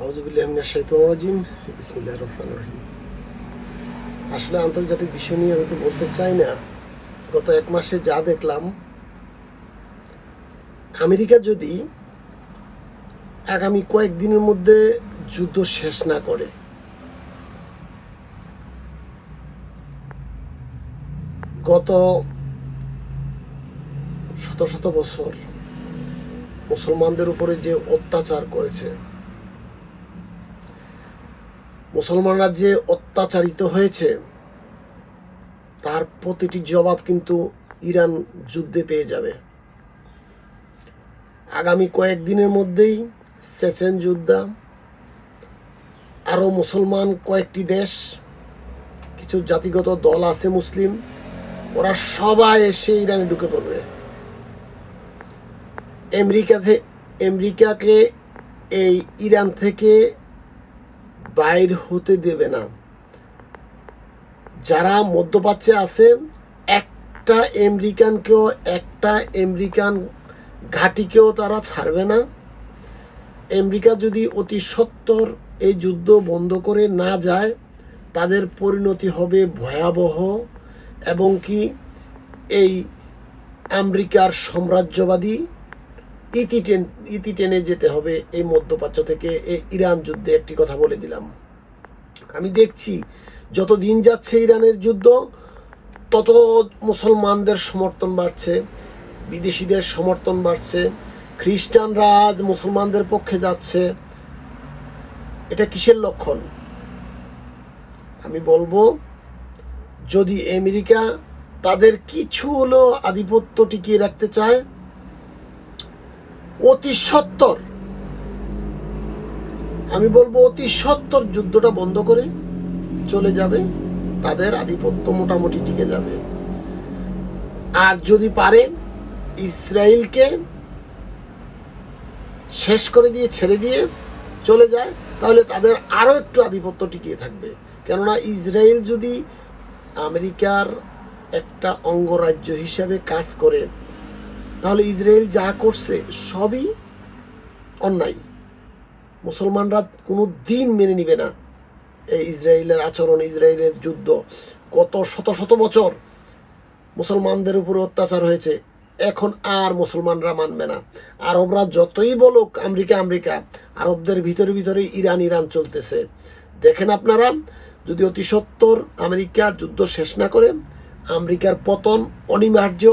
আউযুবিল্লাহি মিনাশ শাইতানির রাজিম। বিসমিল্লাহির রহমানির রহিম। আসলে আন্তর্জাতিক বিষয় নিয়ে আমি তো বলতে চাই না। গত এক মাসে যা দেখলাম, আমেরিকা যদি আগামী কয়েকদিনের মধ্যে যুদ্ধ শেষ না করে, গত শত শত বছর মুসলমানদের উপরে যে অত্যাচার করেছে, মুসলমানরা যে অত্যাচারিত হয়েছে, তার প্রতিটি জবাব কিন্তু ইরান যুদ্ধে পেয়ে যাবে। আগামী কয়েকদিনের মধ্যেই চেচেন যুদ্ধ, আরও মুসলমান কয়েকটি দেশ, কিছু জাতিগত দল আছে মুসলিম, ওরা সবাই এসে ইরানে ঢুকে পড়বে। আমেরিকাকে এই ইরান থেকে বাইর হতে দেবে না। যারা মধ্যপ্রাচ্যে আছে, একটা আমেরিকান ঘাঁটিকেও তারা ছাড়বে না। আমেরিকা যদি অতি সত্বর এই যুদ্ধ বন্ধ করে না যায়, তাদের পরিণতি হবে ভয়াবহ, এবং কি এই আমেরিকার সাম্রাজ্যবাদী ইতি টেনে যেতে হবে এই মধ্যপ্রাচ্য থেকে। এই ইরান যুদ্ধে একটি কথা বলে দিলাম, আমি দেখছি যত দিন যাচ্ছে ইরানের যুদ্ধ, তত মুসলমানদের সমর্থন বাড়ছে, বিদেশিদের সমর্থন বাড়ছে, খ্রিস্টানরা আজ মুসলমানদের পক্ষে যাচ্ছে। এটা কিসের লক্ষণ? আমি বলবো, যদি আমেরিকা তাদের কিছু হলো আধিপত্য টিকিয়ে রাখতে চায়, অতি সত্বর যুদ্ধটা বন্ধ করে চলে যাবে, তাদের আধিপত্য মোটামুটি টিকে যাবে। আর যদি পারে ইসরায়েলকে শেষ করে দিয়ে ছেড়ে দিয়ে চলে যায়, তাহলে তাদের আরও একটু আধিপত্য টিকিয়ে থাকবে। কেননা ইসরায়েল যদি আমেরিকার একটা অঙ্গরাজ্য হিসেবে কাজ করে, তাহলে ইসরায়েল যা করছে সবই অন্যায়। মুসলমানরা কোনো দিন মেনে নিবে না এই ইসরায়েলের আচরণ, ইসরায়েলের যুদ্ধ। গত শত শত বছর মুসলমানদের উপরে অত্যাচার হয়েছে, এখন আর মুসলমানরা মানবে না। আরবরা যতই বলুক আমেরিকা, আরবদের ভিতরে ইরান চলতেছে। দেখেন আপনারা, যদি অতি সত্বর আমেরিকা যুদ্ধ শেষ না করে, আমেরিকার পতন অনিবার্য।